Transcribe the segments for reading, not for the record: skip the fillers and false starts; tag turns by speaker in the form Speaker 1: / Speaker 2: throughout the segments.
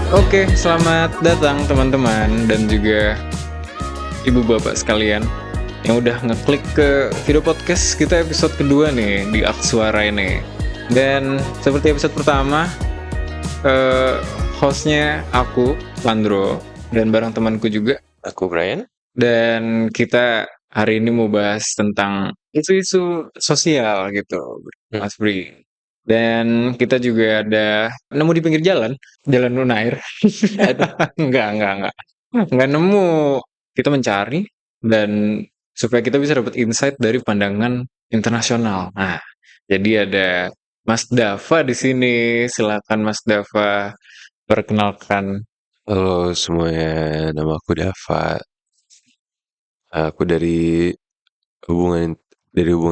Speaker 1: Oke, selamat datang teman-teman dan juga ibu bapak sekalian yang udah ngeklik ke video podcast kita episode kedua nih di Suara ini. Dan seperti episode pertama, eh, hostnya aku, Landro, dan bareng temanku juga.
Speaker 2: Aku Brian.
Speaker 1: Dan kita hari ini mau bahas tentang isu-isu sosial gitu, Mas Bri. Dan kita juga ada nemu di pinggir jalan Unair. Enggak. Enggak nemu. Kita mencari dan supaya kita bisa dapat insight dari pandangan internasional. Nah, jadi ada Mas Dava di sini. Silakan Mas Dava perkenalkan.
Speaker 2: Halo semuanya, nama aku Dava. Aku dari hubungan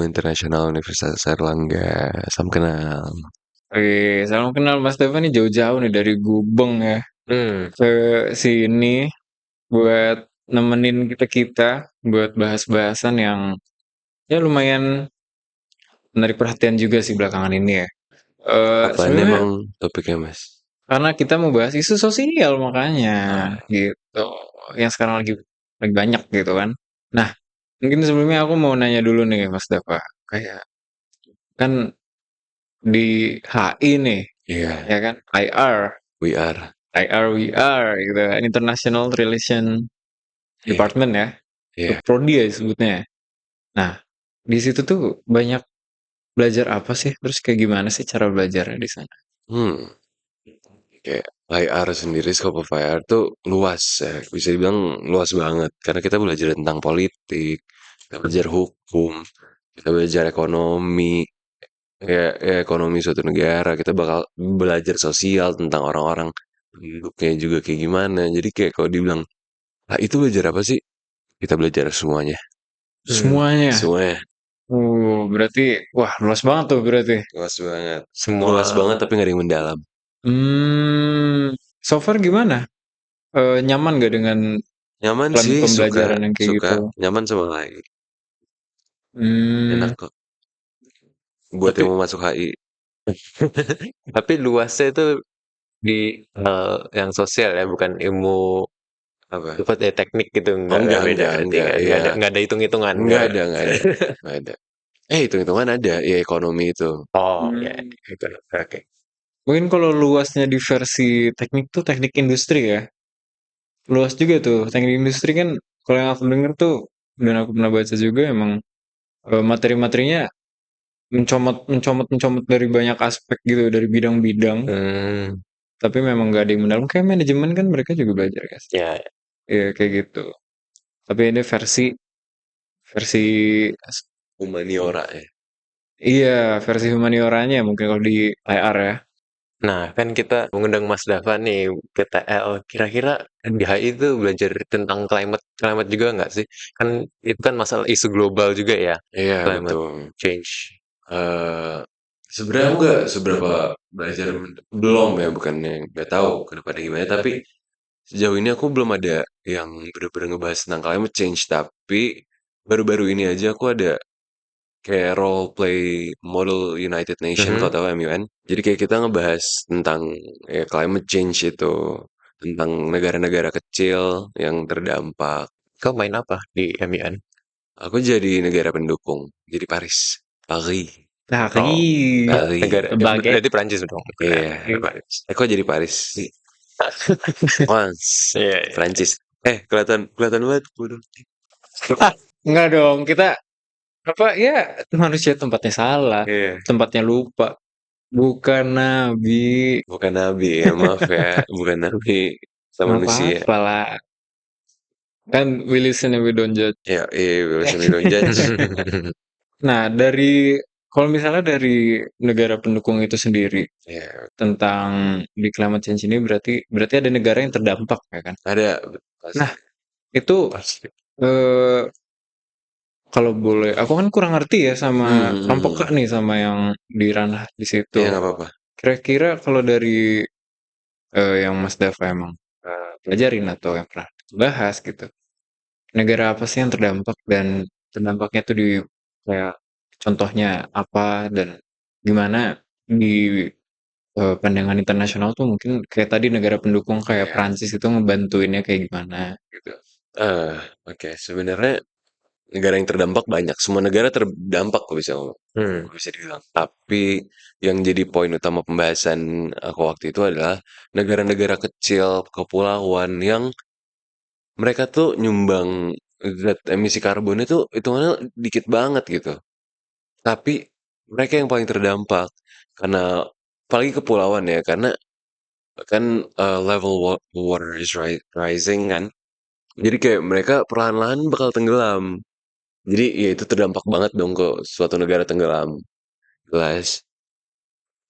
Speaker 2: internasional Universitas Airlangga. Salam kenal.
Speaker 1: Oke, salam kenal Mas Dava nih jauh-jauh nih dari Gubeng ya ke sini buat nemenin kita buat bahas-bahasan yang ya lumayan menarik perhatian juga sih belakangan ini ya.
Speaker 2: Apaan
Speaker 1: Sebenarnya
Speaker 2: emang topiknya, Mas?
Speaker 1: karena kita mau bahas isu sosial makanya gitu. Yang sekarang lagi banyak gitu kan. Nah, mungkin sebelumnya aku mau nanya dulu nih Mas Dava. Kayak kan di HI nih,
Speaker 2: Iya,
Speaker 1: ya kan?
Speaker 2: we are.
Speaker 1: IR gitu kan, International Relation
Speaker 2: Iya,
Speaker 1: Department ya.
Speaker 2: iya.
Speaker 1: Prodi ya disebutnya. Nah, di situ tuh banyak belajar apa sih? Terus kayak gimana sih cara belajarnya di sana?
Speaker 2: Hmm, kayak IR sendiri, scope of IR tuh luas ya. Bisa dibilang luas banget. Karena kita belajar tentang politik, kita belajar hukum, kita belajar ekonomi, ya ekonomi suatu negara, kita bakal belajar sosial tentang orang-orang penduduknya juga kayak gimana. Jadi kayak kalau dibilang, ah itu belajar apa sih? Kita belajar semuanya.
Speaker 1: Semuanya.
Speaker 2: Semuanya.
Speaker 1: Berarti wah luas banget tuh berarti.
Speaker 2: Luas banget.
Speaker 1: Semua.
Speaker 2: Luas banget tapi gak ada yang mendalam.
Speaker 1: So far gimana? Nyaman gak dengan
Speaker 2: Nyaman
Speaker 1: plan
Speaker 2: sih, suka.
Speaker 1: pembelajaran yang kayak
Speaker 2: Suka.
Speaker 1: gitu?
Speaker 2: Nyaman sama lain.
Speaker 1: Hmm,
Speaker 2: Enak kok. Buat yang
Speaker 1: tapi
Speaker 2: mau masuk HI. Tapi luasnya itu di yang sosial ya, bukan ilmu Apa?
Speaker 3: Dapat ya teknik gitu
Speaker 2: Oh
Speaker 3: enggak beda berarti
Speaker 2: enggak. Ya,
Speaker 3: enggak ada hitung-hitungan
Speaker 2: enggak
Speaker 3: enggak.
Speaker 2: ada, enggak ada. Enggak ada. Hitung-hitungan ada. Ya ekonomi itu.
Speaker 3: Oh ya
Speaker 1: hmm,
Speaker 3: itu oke.
Speaker 1: mungkin kalau luasnya di versi teknik tuh teknik industri ya. Luas juga tuh. Teknik industri kan kalau yang aku denger tuh dan aku pernah baca juga emang materi-materinya mencomot dari banyak aspek gitu dari bidang-bidang.
Speaker 3: Hmm,
Speaker 1: Tapi memang gak ada yang mendalam. Kayak manajemen kan mereka juga belajar guys.
Speaker 3: ya
Speaker 1: Iya kayak gitu. Tapi ini versi versi
Speaker 2: Humaniora ya.
Speaker 1: iya versi humanioranya mungkin kalau di IR ya.
Speaker 3: nah kan kita mengundang Mas Dava nih ke TL. Kira-kira di HI itu belajar tentang climate climate juga nggak sih? Kan itu kan masalah isu global juga ya,
Speaker 2: Iya,
Speaker 3: climate
Speaker 2: betul.
Speaker 3: change.
Speaker 2: eh Sebenarnya aku nggak seberapa belajar, belum ya, bukannya nggak tahu ke depannya gimana, tapi sejauh ini aku belum ada yang bener-bener ngebahas tentang climate change. Tapi baru-baru ini aja aku ada kayak role play model United Nation,
Speaker 3: Mhm.
Speaker 2: kalau tahu MUN. Jadi kayak kita ngebahas tentang ya climate change itu, tentang negara-negara kecil yang terdampak.
Speaker 3: Kau main apa di MIN?
Speaker 2: Aku jadi negara pendukung, jadi Paris.
Speaker 1: Nah,
Speaker 3: Oh,
Speaker 2: Paris.
Speaker 3: negara
Speaker 1: sebagai
Speaker 3: berarti Prancis dong, bukan
Speaker 2: Iya.
Speaker 3: Paris.
Speaker 2: Kok jadi Paris? Once.
Speaker 3: Iya, iya.
Speaker 2: Prancis. Kelihatan kelihatan banget. Waduh.
Speaker 1: enggak dong kita apa ya manusia tempatnya salah,
Speaker 2: Iya.
Speaker 1: tempatnya lupa. Bukan nabi.
Speaker 2: Bukan nabi ya, maaf ya. Bukan nabi. Sama
Speaker 1: Nggak
Speaker 2: manusia.
Speaker 1: apa-apa lah. Kan we listen and we don't judge.
Speaker 2: Ya, iya, listen we don't judge.
Speaker 1: Nah, kalau misalnya dari negara pendukung itu sendiri
Speaker 2: Ya,
Speaker 1: tentang di climate change ini berarti ada negara yang terdampak ya kan?
Speaker 2: ada.
Speaker 1: Nah,
Speaker 2: Pasti.
Speaker 1: itu
Speaker 3: Pasti.
Speaker 1: eh, kalau boleh, aku kan kurang ngerti ya sama kurang peka
Speaker 2: Hmm.
Speaker 1: nih sama yang di ranah di situ.
Speaker 2: Iya, nggak apa-apa.
Speaker 1: Kira-kira kalau dari yang Mas Dava emang pelajarin atau yang pernah bahas gitu, negara apa sih yang terdampak dan terdampaknya tuh di kayak contohnya apa dan gimana di pandangan internasional tuh mungkin kayak tadi negara pendukung kayak
Speaker 2: Iya,
Speaker 1: Prancis itu ngebantuinnya kayak gimana gitu.
Speaker 2: oke. Sebenarnya negara yang terdampak banyak. Semua negara terdampak kok bisa ngomong.
Speaker 3: Hmm.
Speaker 2: Bisa dibilang. Tapi yang jadi poin utama pembahasan aku waktu itu adalah negara-negara kecil, kepulauan yang mereka tuh nyumbang zat emisi karbon itu hitungannya dikit banget gitu. Tapi mereka yang paling terdampak karena apalagi kepulauan ya, karena kan level water is rising kan. Jadi kayak mereka perlahan-lahan bakal tenggelam. Jadi ya itu terdampak banget dong ke suatu negara tenggelam. Jelas.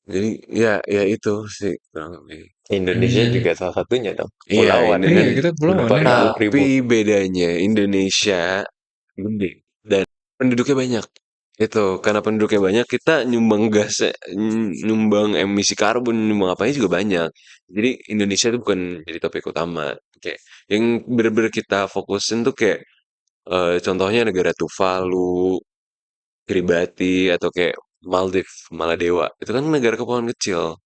Speaker 2: Jadi ya itu sih kurang lebih.
Speaker 3: Indonesia
Speaker 1: Hmm.
Speaker 3: juga salah satunya dong.
Speaker 2: Iya,
Speaker 3: Kepulauan
Speaker 2: ini
Speaker 3: kan
Speaker 1: Iya, kita kepulauan
Speaker 3: berapa
Speaker 1: ya.
Speaker 3: ribu.
Speaker 2: tapi bedanya Indonesia gede dan penduduknya banyak. Itu karena penduduknya banyak kita nyumbang gas, nyumbang emisi karbon, nyumbang apanya juga banyak. Jadi Indonesia itu bukan jadi topik utama. Kayak yang bener-bener kita fokusin tuh kayak contohnya negara Tuvalu, Kiribati atau kayak Maldives, Maladewa. Itu kan negara kepulauan kecil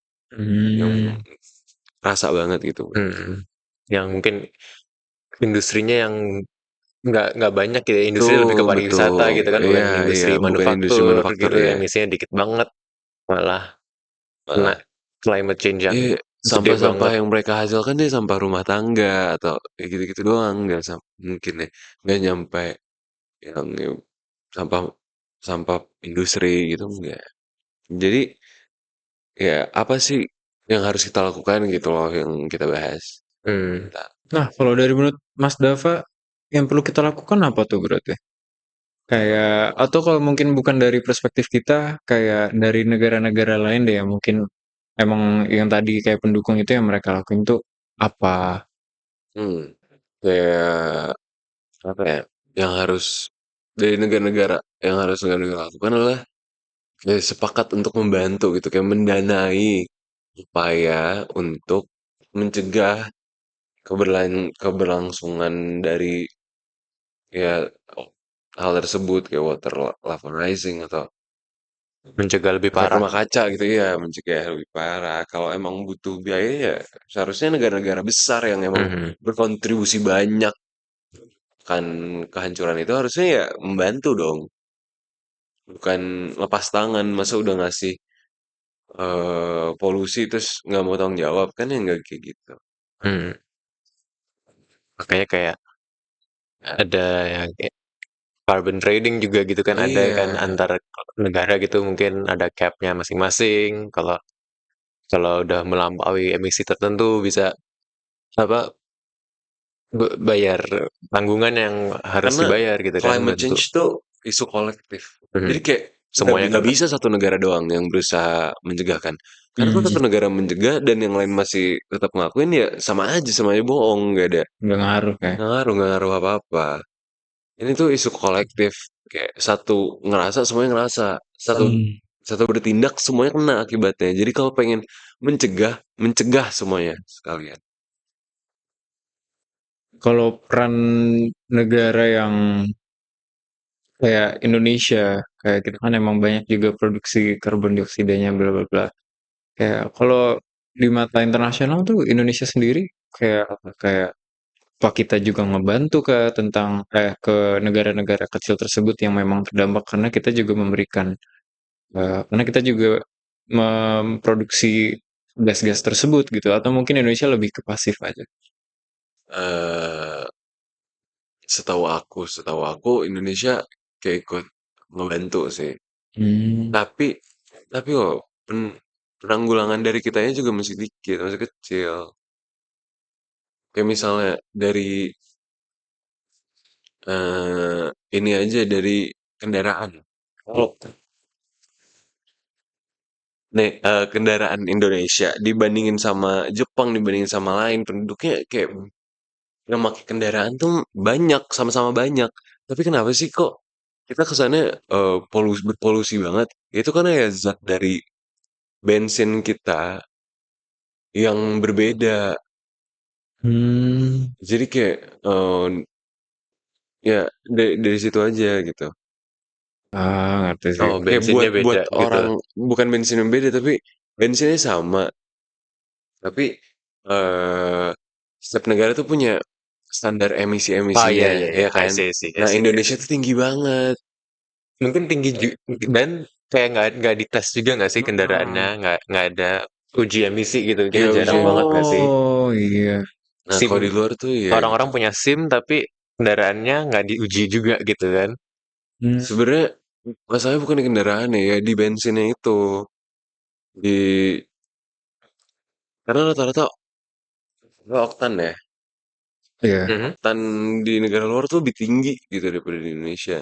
Speaker 2: yang
Speaker 1: Hmm.
Speaker 2: rasa banget gitu.
Speaker 3: Yang mungkin industrinya yang nggak banyak gitu ya. Industri lebih ke
Speaker 2: Betul,
Speaker 3: pariwisata
Speaker 2: betul.
Speaker 3: gitu kan, bukan
Speaker 2: Iya, iya,
Speaker 3: industri
Speaker 2: bukan industri
Speaker 3: manufaktur
Speaker 2: manufaktur
Speaker 3: gitu,
Speaker 2: ya.
Speaker 3: emisinya dikit banget, malah kena
Speaker 2: Malah,
Speaker 3: climate change yang gede
Speaker 2: sampah-sampah
Speaker 3: banget.
Speaker 2: yang mereka hasilkan dia sampah rumah tangga atau kayak gitu-gitu doang, nggak mungkin ya, nggak nyampe yang sampah sampah industri gitu enggak. Jadi ya apa sih yang harus kita lakukan gitu loh yang kita bahas.
Speaker 3: Hmm.
Speaker 2: Nah,
Speaker 1: Nah, kalau dari menurut Mas Dava, yang perlu kita lakukan apa tuh berarti? Kayak, atau kalau mungkin bukan dari perspektif kita, kayak dari negara-negara lain deh, yang mungkin emang yang tadi kayak pendukung itu yang mereka lakuin tuh apa?
Speaker 2: hmm, kayak apa ya? Yang harus dari negara-negara yang harus negara-negara lakukan adalah ya sepakat untuk membantu gitu, kayak mendanai upaya untuk mencegah keberlangsungan dari ya hal tersebut kayak water level rising atau
Speaker 3: Mencegah lebih
Speaker 2: efek
Speaker 3: parah.
Speaker 2: rumah kaca gitu ya, mencegah lebih parah. Kalau emang butuh biaya ya seharusnya negara-negara besar yang emang
Speaker 3: Mhm.
Speaker 2: berkontribusi banyak kan kehancuran itu harusnya ya membantu dong, bukan lepas tangan. Masa udah ngasih polusi terus nggak mau tanggung jawab kan ya nggak kayak gitu.
Speaker 3: Mhm. Makanya kayak ada yang kayak carbon trading juga gitu kan, ada
Speaker 2: Iya,
Speaker 3: kan antar negara gitu, mungkin ada cap-nya masing-masing. Kalau kalau udah melampaui emisi tertentu bisa apa bayar tanggungan yang harus
Speaker 2: karena
Speaker 3: dibayar gitu kan,
Speaker 2: climate
Speaker 3: bantu.
Speaker 2: change itu isu kolektif.
Speaker 3: Mhm.
Speaker 2: Jadi kayak
Speaker 3: Semuanya
Speaker 2: nggak
Speaker 3: kena.
Speaker 2: bisa satu negara doang yang berusaha mencegah kan. Karena kalau
Speaker 1: Hmm,
Speaker 2: satu negara mencegah dan yang lain masih tetap ngelakuin ya sama aja bohong,
Speaker 1: nggak ngaruh kayak.
Speaker 2: nggak ngaruh apa-apa. Ini tuh isu kolektif, kayak satu ngerasa semuanya ngerasa, satu
Speaker 1: Hmm.
Speaker 2: satu bertindak semuanya kena akibatnya. Jadi kalau pengen mencegah, mencegah semuanya sekalian.
Speaker 1: Kalau peran negara yang kayak Indonesia, kayak kita kan emang banyak juga produksi karbon dioksidanya bla bla bla. Kayak kalau di mata internasional tuh Indonesia sendiri kayak apa? Kayak apa kita juga ngebantu ke negara-negara kecil tersebut yang memang terdampak karena kita juga memberikan karena kita juga memproduksi gas-gas tersebut gitu atau mungkin Indonesia lebih ke pasif aja.
Speaker 2: eh setahu aku Indonesia kayak ikut ngebantu sih.
Speaker 1: Hmm.
Speaker 2: Tapi kok penanggulangan dari kitanya juga masih dikit, masih kecil. Kayak misalnya dari ini aja dari kendaraan. Kalau nih kendaraan Indonesia dibandingin sama Jepang, dibandingin sama lain penduduknya kayak yang pakai kendaraan tuh banyak, sama-sama banyak. Tapi kenapa sih kok kita kesannya berpolusi banget? Itu karena ya zat dari bensin kita yang berbeda.
Speaker 1: Hmm.
Speaker 2: Jadi kayak ya dari situ aja gitu.
Speaker 1: Ah, ngerti sih.
Speaker 3: Oh,
Speaker 2: Kayak
Speaker 3: bensinnya
Speaker 2: buat
Speaker 3: beda gitu.
Speaker 2: orang bukan bensin yang beda tapi bensinnya sama, tapi setiap negara tuh punya standar
Speaker 3: Oh iya
Speaker 2: emisi-emisinya,
Speaker 3: iya iya,
Speaker 2: ya
Speaker 3: I
Speaker 2: kan?
Speaker 3: see I see I
Speaker 2: Nah,
Speaker 3: see.
Speaker 2: Indonesia tuh tinggi banget.
Speaker 3: Mungkin tinggi dan kayak nggak dites juga nggak sih kendaraannya,
Speaker 1: Hmm.
Speaker 3: nggak ada uji emisi gitu, kita
Speaker 2: Iya,
Speaker 3: jarang
Speaker 2: ujian.
Speaker 3: banget nggak sih?
Speaker 1: Oh iya.
Speaker 2: Nah,
Speaker 3: SIM,
Speaker 2: kalau di luar tuh ya gitu.
Speaker 3: orang-orang punya SIM tapi kendaraannya nggak diuji juga gitu kan.
Speaker 1: Hmm.
Speaker 2: Sebenarnya masalahnya bukan di kendaraan ya, di bensinnya itu. Di karena rata-rata oktan ya.
Speaker 1: Iya.
Speaker 3: Mhm.
Speaker 2: Oktan di negara luar tuh lebih tinggi gitu daripada di Indonesia.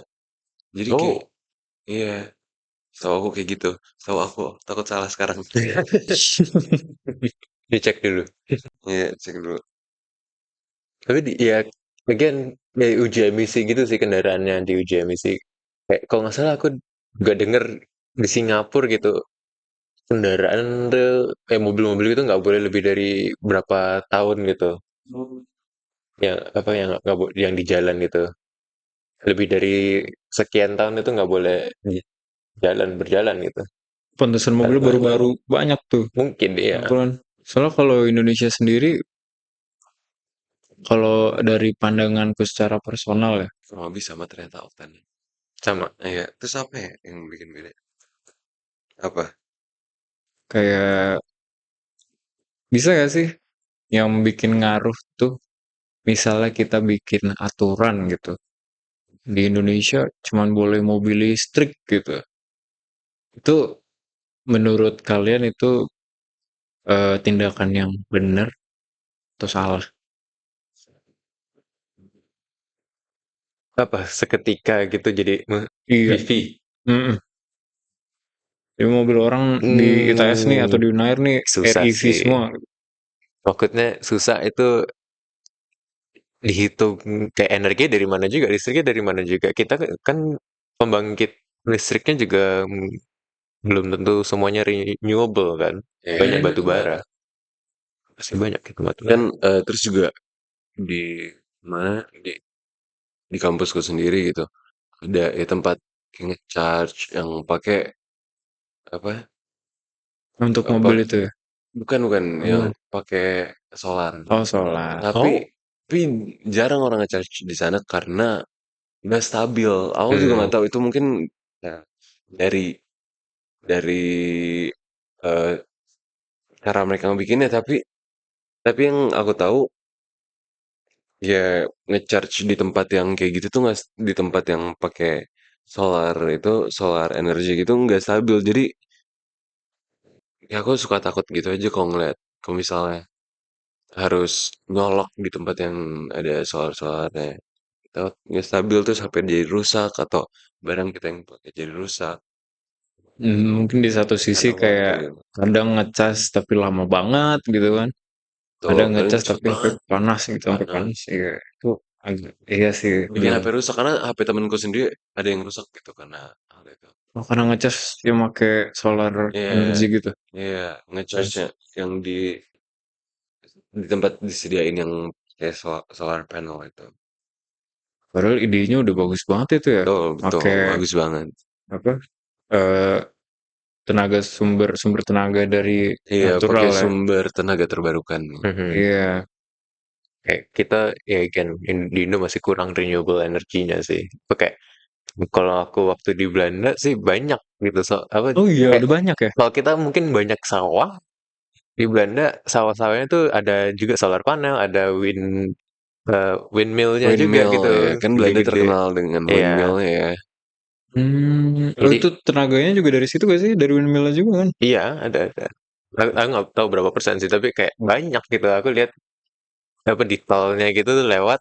Speaker 2: Jadi kayak
Speaker 3: Oh.
Speaker 2: iya, setahu aku kayak gitu. Setahu aku, takut salah sekarang.
Speaker 3: Dicek dulu.
Speaker 2: Iya, cek dulu.
Speaker 3: Tapi ya again ya uji emisi gitu sih kendaraannya diuji emisi. Kayak kalau nggak salah aku juga denger di Singapura gitu kendaraan tuh kayak mobil-mobil itu nggak boleh lebih dari berapa tahun gitu. Yang apa yang di jalan gitu. Lebih dari sekian tahun itu nggak boleh berjalan gitu.
Speaker 1: Pantesan mobil
Speaker 3: Kan
Speaker 1: baru-baru banyak tuh.
Speaker 3: mungkin ya.
Speaker 1: Kebetulan. Soalnya kalau Indonesia sendiri, kalau dari pandanganku secara personal ya,
Speaker 2: Kurang lebih sama ternyata oktan.
Speaker 3: Sama.
Speaker 2: Iya, terus apa ya yang bikin beda? Apa?
Speaker 1: kayak bisa gak sih yang bikin ngaruh tuh, misalnya kita bikin aturan gitu. Di Indonesia cuman boleh mobil listrik gitu. Itu menurut kalian itu tindakan yang benar atau salah?
Speaker 3: Apa seketika gitu jadi
Speaker 1: Iya.
Speaker 3: EV.
Speaker 1: Mm-mm. Jadi mobil orang di ITS nih atau
Speaker 3: Hmm,
Speaker 1: di Unair nih
Speaker 3: susah
Speaker 1: REV
Speaker 3: sih.
Speaker 1: semua.
Speaker 3: Maksudnya susah itu dihitung kayak energi dari mana juga, listriknya dari mana juga. Kita kan pembangkit listriknya juga belum tentu semuanya renewable kan. Banyak
Speaker 2: Iya,
Speaker 3: batu bara. Masih banyak gitu batu
Speaker 2: kan
Speaker 3: bara.
Speaker 2: terus juga di mana di kampusku sendiri gitu ada ya tempat kayak nge-charge yang pakai apa
Speaker 1: Untuk
Speaker 2: apa
Speaker 1: mobil itu ya?
Speaker 2: bukan yang
Speaker 1: Oh,
Speaker 2: pakai solar
Speaker 1: oh solar.
Speaker 2: tapi
Speaker 3: Oh.
Speaker 2: tapi jarang orang nge-charge di sana karena nggak stabil. Aku juga
Speaker 3: Hmm.
Speaker 2: nggak tahu itu mungkin ya, dari dari eh, cara mereka bikinnya tapi yang aku tahu ya nge-charge di tempat yang kayak gitu tuh nggak di tempat yang pakai solar itu solar energi gitu nggak stabil. Jadi ya aku suka takut gitu aja kalau ngeliat kalau misalnya harus nyolok di tempat yang ada solar-solarnya. Takut nggak stabil terus HP jadi rusak atau barang kita yang pakai jadi rusak.
Speaker 1: Mungkin di satu sisi
Speaker 2: Kadang
Speaker 1: kayak
Speaker 2: khawatir.
Speaker 1: kadang ngecas tapi lama banget gitu kan.
Speaker 2: Tuh,
Speaker 1: Kadang
Speaker 2: kadang
Speaker 1: ngecas
Speaker 2: cepet
Speaker 1: tapi sampai
Speaker 2: banget
Speaker 1: panas gitu, sampai
Speaker 2: panas.
Speaker 1: panas. Iya, itu agak, iya sih.
Speaker 2: Bikin HP rusak karena HP temenku sendiri ada yang rusak gitu karena hal itu.
Speaker 1: Oh, karena ngecas dia pakai solar
Speaker 2: Iya,
Speaker 1: energy gitu.
Speaker 2: iya, nge-charge-nya yang di tempat disediain yang kayak solar panel itu.
Speaker 1: Padahal idenya udah bagus banget itu ya.
Speaker 2: Betul, betul,
Speaker 1: Pakai
Speaker 2: bagus banget.
Speaker 1: apa? eh Tenaga sumber sumber tenaga dari
Speaker 2: Iya,
Speaker 1: natural
Speaker 2: pakai
Speaker 1: ya.
Speaker 2: sumber tenaga terbarukan.
Speaker 3: Mhm.
Speaker 1: Iya.
Speaker 3: Kayak kita ya kan di Indo masih kurang renewable energinya sih. Kayak kalau aku waktu di Belanda sih banyak gitu apa
Speaker 1: Oh iya,
Speaker 3: kayak
Speaker 1: udah banyak ya.
Speaker 3: kalau kita mungkin banyak sawah di Belanda sawah-sawahnya tuh ada juga solar panel, ada windmillnya juga
Speaker 2: Windmill
Speaker 3: gitu,
Speaker 2: ya, kan Belanda
Speaker 3: gede-gede.
Speaker 2: terkenal dengan
Speaker 3: Iya,
Speaker 2: windmillnya ya.
Speaker 1: Oh
Speaker 3: jadi
Speaker 1: itu tenaganya juga dari situ gak sih? Dari windmill juga kan?
Speaker 3: iya ada. Aku nggak tahu berapa persen sih, tapi kayak banyak gitu. Aku lihat apa di tolnya gitu tuh lewat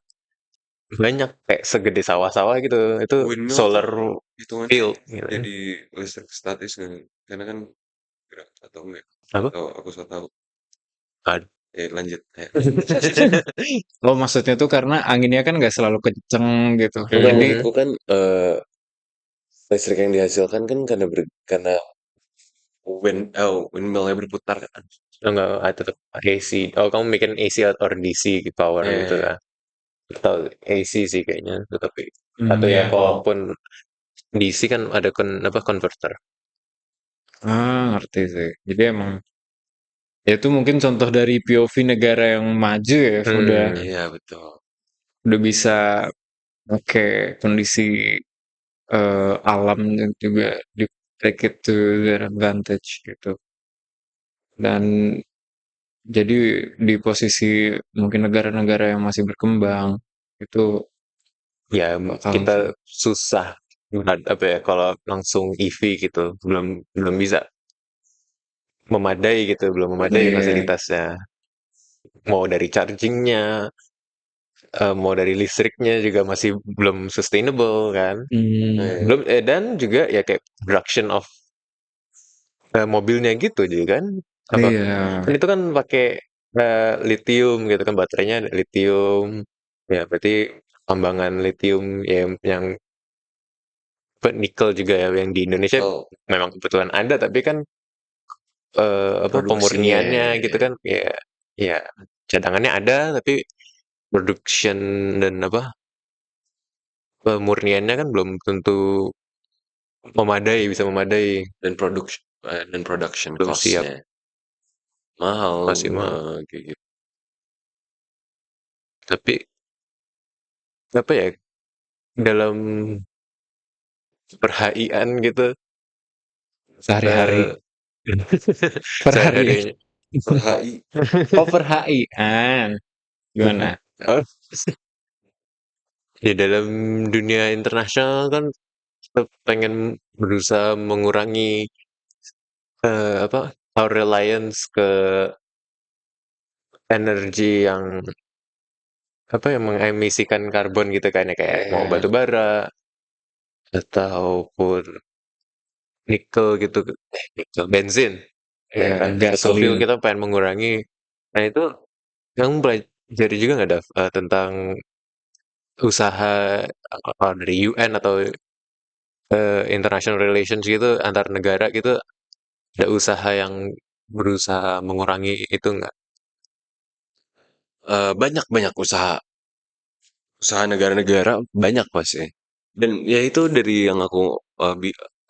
Speaker 3: banyak kayak segede sawah-sawah gitu. Itu
Speaker 2: Windmill tuh
Speaker 3: solar
Speaker 2: hitungannya
Speaker 3: field gitu.
Speaker 2: jadi listrik statis kan? Karena kan gerak atau enggak?
Speaker 3: Apa?
Speaker 2: Atau aku so tahu.
Speaker 3: Ad-
Speaker 2: Lanjut. Ayo.
Speaker 1: Oh maksudnya tuh karena anginnya kan nggak selalu kenceng gitu.
Speaker 2: Enggak,
Speaker 1: Jadi
Speaker 3: Mhm.
Speaker 2: maksudku kan listrik yang dihasilkan kan karena windmillnya berputar kan.
Speaker 3: Enggak, tetap AC. Oh, kamu bikin AC or DC power gitu
Speaker 2: Eh,
Speaker 3: lah. Atau AC sih kayaknya, tetapi atau ya
Speaker 1: hmm,
Speaker 3: kalaupun DC kan ada apa converter.
Speaker 1: Ngerti sih. Jadi emang ya itu mungkin contoh dari POV negara yang maju ya,
Speaker 3: Hmm,
Speaker 2: Iya, betul.
Speaker 1: udah bisa pakai kondisi alam dan juga di take it to their advantage gitu. Dan jadi di posisi mungkin negara-negara yang masih berkembang itu
Speaker 3: ya
Speaker 1: bakal
Speaker 3: kita susah buat apa ya kalau langsung EV gitu, belum belum bisa memadai gitu, belum memadai
Speaker 1: iya.
Speaker 3: fasilitasnya. Mau dari chargingnya, mau dari listriknya juga masih belum sustainable kan.
Speaker 1: Hmm,
Speaker 3: Belum dan juga ya kayak production of mobilnya gitu juga kan. Apa
Speaker 1: iya.
Speaker 3: kan itu kan pakai lithium gitu kan, baterainya lithium. Ya berarti tambangan lithium yang nikel juga ya yang di Indonesia
Speaker 2: Oh,
Speaker 3: memang kebetulan ada, tapi kan apa
Speaker 2: produksinya
Speaker 3: pemurniannya gitu kan ya, ya cadangannya ada tapi production dan apa pemurniannya kan belum tentu memadai, bisa memadai,
Speaker 2: dan production
Speaker 3: belum siap,
Speaker 2: cost-nya mahal,
Speaker 3: masih mahal.
Speaker 2: kayak gitu.
Speaker 3: Tapi apa ya dalam per-HI-an gitu
Speaker 1: Sehari-hari.
Speaker 3: eh
Speaker 1: Per hari.
Speaker 3: sehari-harinya
Speaker 2: Per HI.
Speaker 1: Oh, per HI. Gimana?
Speaker 3: oh, di dalam dunia internasional kan kita pengen berusaha mengurangi apa our reliance ke energi yang apa yang mengemisikan karbon gitu kan ya kayak mau
Speaker 2: Eh,
Speaker 3: batu bara ataupun nikel gitu nikel bensin ya
Speaker 1: Ya,
Speaker 3: kan fossil fuel
Speaker 1: gasolin.
Speaker 3: kita pengen mengurangi. Nah itu yang pelajari juga nggak Dav, tentang usaha dari UN atau international relations gitu antar negara gitu ada usaha yang berusaha mengurangi itu nggak?
Speaker 2: banyak banyak usaha usaha negara-negara banyak pasti. Dan ya itu dari yang aku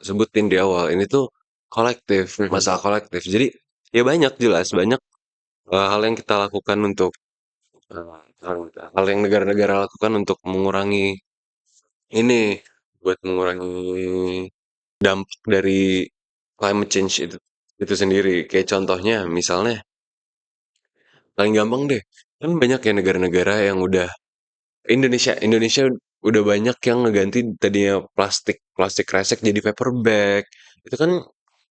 Speaker 2: sebutin di awal. Ini tuh kolektif,
Speaker 3: Mhm.
Speaker 2: masalah kolektif. Jadi ya banyak jelas banyak hal yang kita lakukan untuk hal yang negara-negara lakukan untuk mengurangi ini buat mengurangi dampak dari climate change itu sendiri. Kayak contohnya misalnya paling gampang deh kan banyak ya negara-negara yang udah Indonesia udah banyak yang ngeganti tadinya plastik plastik kresek jadi paper bag. Itu kan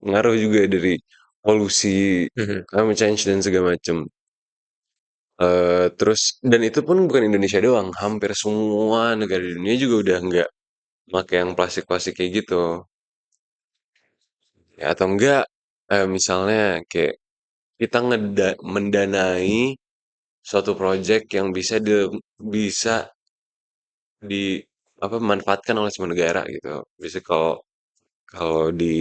Speaker 2: ngaruh juga dari polusi,
Speaker 3: Mhm.
Speaker 2: climate change dan segala macam. Terus dan itu pun bukan Indonesia doang, hampir semua negara di dunia juga udah nggak pakai yang plastik-plastik kayak gitu. Ya, atau enggak misalnya kayak kita mendanai suatu project yang bisa di apa manfaatkan oleh semua negara gitu. Bisa kalau kalau di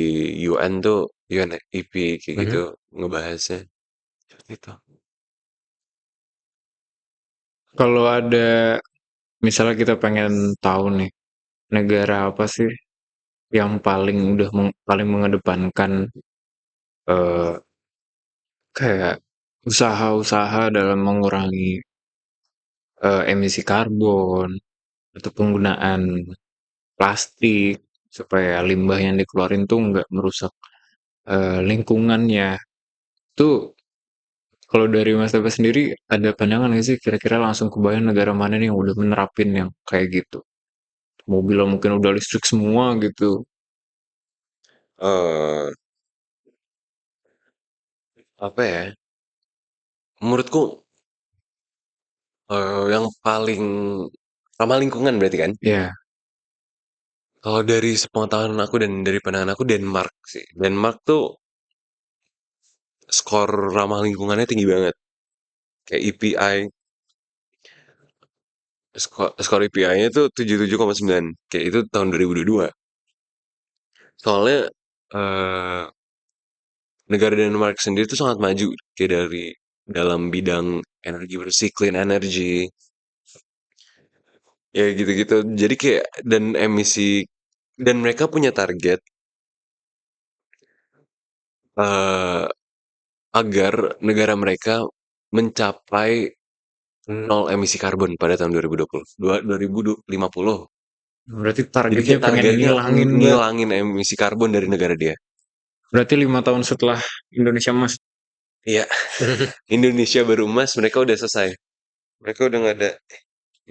Speaker 2: UN tuh UNEP kayak gitu
Speaker 3: Mhm.
Speaker 2: ngebahasnya seperti itu.
Speaker 1: Kalau ada, misalnya kita pengen tahu nih, negara apa sih yang paling udah paling mengedepankan eh, kayak usaha-usaha dalam mengurangi emisi karbon atau penggunaan plastik supaya limbah yang dikeluarin tuh nggak merusak lingkungannya. Tuh kalau dari Mas Tepa sendiri ada pandangan nggak sih kira-kira langsung kebayang negara mana nih yang udah menerapin yang kayak gitu? Mobil mungkin udah listrik semua gitu.
Speaker 2: eh apa ya? Menurutku yang paling ramah lingkungan berarti kan?
Speaker 1: Ya,
Speaker 2: Kalau dari sepengetahuan aku dan dari pandangan aku Denmark sih. Denmark tuh skor ramah lingkungannya tinggi banget. Kayak EPI, skor EPI-nya tuh 77,9. Kayak itu tahun 2022. Soalnya eh, negara Denmark sendiri tuh sangat maju kayak dari dalam bidang energi bersih, clean energy, ya gitu-gitu. Jadi kayak dan emisi dan mereka punya target eh, agar negara mereka mencapai nol emisi karbon pada tahun 2020, 2050.
Speaker 1: Berarti
Speaker 2: Jadi
Speaker 1: targetnya
Speaker 2: kayak
Speaker 1: pengen
Speaker 2: targetnya
Speaker 1: ngilangin nggak?
Speaker 2: ngilangin emisi karbon dari negara dia.
Speaker 1: Berarti 5 tahun setelah Indonesia Emas.
Speaker 2: Iya, Indonesia baru emas, mereka udah selesai. Mereka udah nggak ada.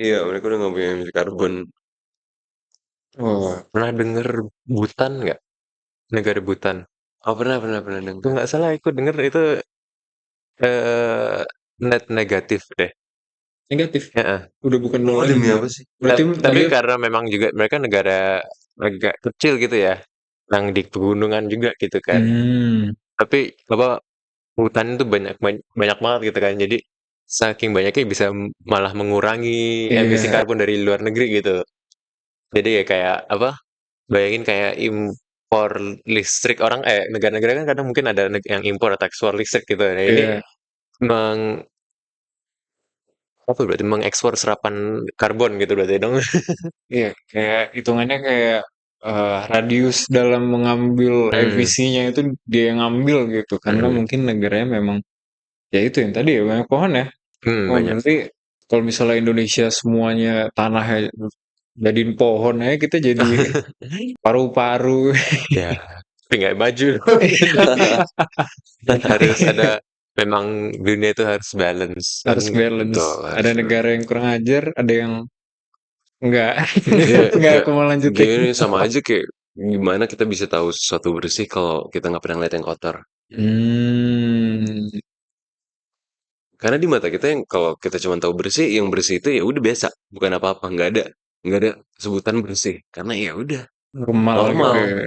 Speaker 2: Iya, mereka udah nggak punya emisi karbon.
Speaker 1: Wah,
Speaker 3: Pernah denger Bhutan nggak? Negara Bhutan.
Speaker 2: Oh, pernah
Speaker 3: Kalau
Speaker 2: dengar.
Speaker 3: nggak salah aku denger itu eh net negatif deh.
Speaker 1: negatif.
Speaker 3: Heeh.
Speaker 1: Udah bukan nol
Speaker 2: Oh,
Speaker 1: lagi
Speaker 2: demi
Speaker 1: ya.
Speaker 2: apa sih?
Speaker 1: Berarti
Speaker 3: Tapi
Speaker 1: tadi
Speaker 3: karena memang juga mereka negara agak kecil gitu ya, yang di pegunungan juga gitu kan.
Speaker 1: hmm,
Speaker 3: Tapi apa hutan itu banyak banyak banget gitu kan. Jadi saking banyaknya bisa malah mengurangi emisi
Speaker 1: iya,
Speaker 3: karbon dari luar negeri gitu. Jadi ya kayak apa? Bayangin kayak impor listrik orang negara-negara kan kadang mungkin ada yang impor atau ekspor listrik gitu. Nah ini
Speaker 1: iya,
Speaker 3: meng apa berarti mengekspor serapan karbon gitu berarti dong.
Speaker 1: iya. Kayak hitungannya kayak radius dalam mengambil
Speaker 3: Hmm,
Speaker 1: emisinya itu dia yang ngambil gitu. Karena
Speaker 3: mm-mm.
Speaker 1: mungkin negaranya memang ya itu yang tadi ya banyak pohon ya. Oh
Speaker 3: Banyak.
Speaker 1: berarti kalau misalnya Indonesia semuanya tanahnya jadiin pohon aja kita jadi paru-paru.
Speaker 3: Ya, tapi nggak maju dong. Harus ada memang dunia itu harus balance kan.
Speaker 1: Harus balance.
Speaker 2: Betul,
Speaker 1: Ada
Speaker 2: harus banget.
Speaker 1: negara yang kurang ajar, ada yang enggak.
Speaker 2: Iya,
Speaker 1: Enggak
Speaker 2: kayak
Speaker 1: aku mau lanjutin.
Speaker 2: gini sama aja kayak gimana kita bisa tahu sesuatu bersih kalau kita nggak pernah ngeliat yang kotor.
Speaker 1: Hmm,
Speaker 2: Karena di mata kita yang kalau kita cuma tahu bersih, yang bersih itu ya udah biasa, bukan apa-apa, nggak ada sebutan bersih. Karena ya udah
Speaker 1: normal gitu
Speaker 2: normal.
Speaker 1: ya.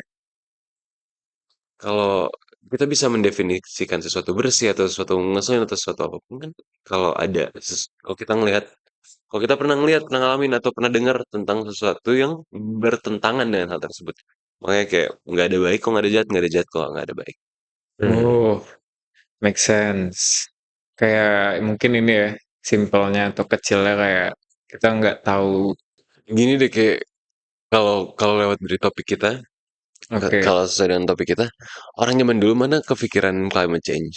Speaker 2: Kalau kita bisa mendefinisikan sesuatu bersih atau sesuatu ngeselin atau sesuatu apapun kan kalau ada kalau kita ngelihat kalau kita pernah ngelihat, pernah ngalamin atau pernah dengar tentang sesuatu yang bertentangan dengan hal tersebut. Makanya kayak nggak ada baik kok nggak ada jahat, nggak ada jahat kok nggak ada baik.
Speaker 3: Hmm.
Speaker 1: Oh, make sense. Kayak mungkin ini ya, simpelnya atau kecilnya kayak kita nggak tahu.
Speaker 2: Gini deh kayak kalau kalau lewat dari topik kita,
Speaker 1: Oke.
Speaker 2: kalau sesuai dengan topik kita, orang zaman dulu mana kepikiran climate change?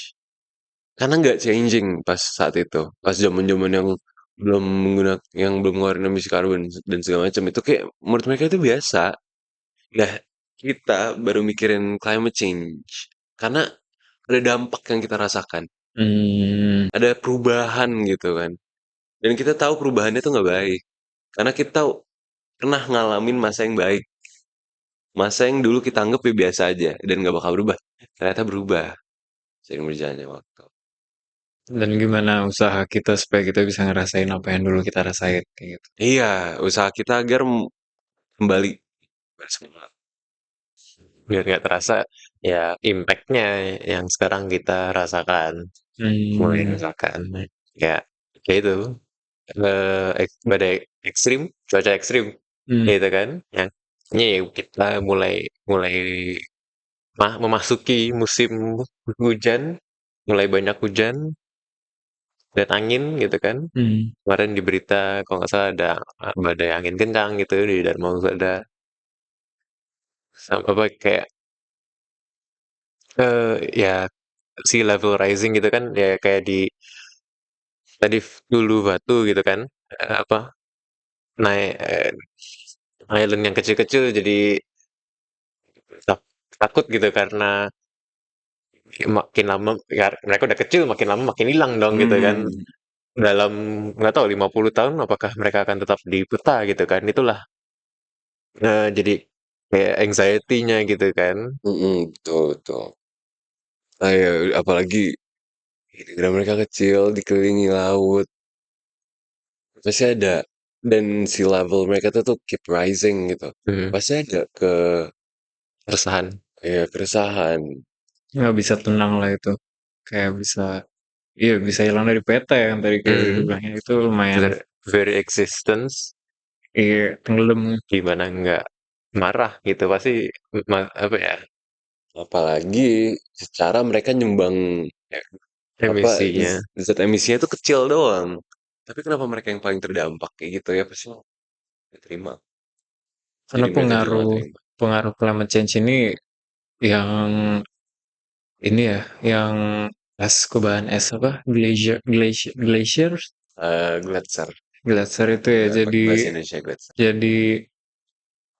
Speaker 2: Karena nggak changing pas saat itu, pas zaman-zaman yang belum ngeluarin emisi karbon dan segala macam itu kayak menurut mereka itu biasa. Nah, kita baru mikirin climate change karena ada dampak yang kita rasakan,
Speaker 1: Hmm,
Speaker 2: ada perubahan gitu kan. Dan kita tahu perubahannya itu nggak baik, karena kita pernah ngalamin masa yang baik, masa yang dulu kita anggap ya biasa aja dan nggak bakal berubah. Ternyata berubah seiring berjalannya waktu.
Speaker 1: dan gimana usaha kita supaya kita bisa ngerasain apa yang dulu kita rasain kayak gitu.
Speaker 2: Iya, usaha kita agar kembali bersemangat.
Speaker 3: Biar nggak terasa ya impactnya yang sekarang kita rasakan, mulai
Speaker 1: Hmm,
Speaker 3: rasakan. Ya, kayak itu badai ekstrim, cuaca ekstrim,
Speaker 1: hmm,
Speaker 3: gitu kan. Yang ini ya kita mulai mulai memasuki musim hujan, mulai banyak hujan dan angin gitu kan.
Speaker 1: hmm.
Speaker 3: Kemarin di berita kalau nggak salah ada badai angin kencang gitu di Dharma ada apa kayak ya sea level rising gitu kan ya kayak di tadi dulu Batu gitu kan apa naik island yang kecil-kecil jadi takut gitu karena makin lama ya mereka udah kecil makin lama makin hilang dong gitu kan
Speaker 2: Hmm,
Speaker 3: dalam nggak tahu 50 tahun apakah mereka akan tetap di peta gitu kan itulah jadi kayak anxiety-nya gitu kan.
Speaker 2: betul betul. Ayo, apalagi negara mereka kecil, dikelilingi laut, pasti ada. Dan sea level mereka tuh keep rising gitu.
Speaker 3: Hmm,
Speaker 2: Pasti ada
Speaker 3: keresahan.
Speaker 2: ya keresahan.
Speaker 1: Nggak bisa tenang lah itu. Kayak bisa, iya bisa hilang dari peta ya yang tadi kayak
Speaker 3: Hmm,
Speaker 1: dibilangnya itu lumayan.
Speaker 3: very existence
Speaker 1: Iya, tenggelam.
Speaker 3: gimana nggak marah gitu pasti apa ya
Speaker 2: Apalagi secara mereka nyumbang eh, apa
Speaker 3: emisinya
Speaker 2: zat emisinya itu kecil doang. Tapi kenapa mereka yang paling terdampak kayak gitu ya pasti nggak terima.
Speaker 1: Karena
Speaker 2: Jadi mereka juga nggak
Speaker 1: pengaruh
Speaker 2: terima.
Speaker 1: pengaruh climate change ini yang ini ya yang es kubahan es apa glacier
Speaker 2: Gletser.
Speaker 1: glacier itu ya
Speaker 2: Pakai bahasa Indonesia Gletser.
Speaker 1: jadi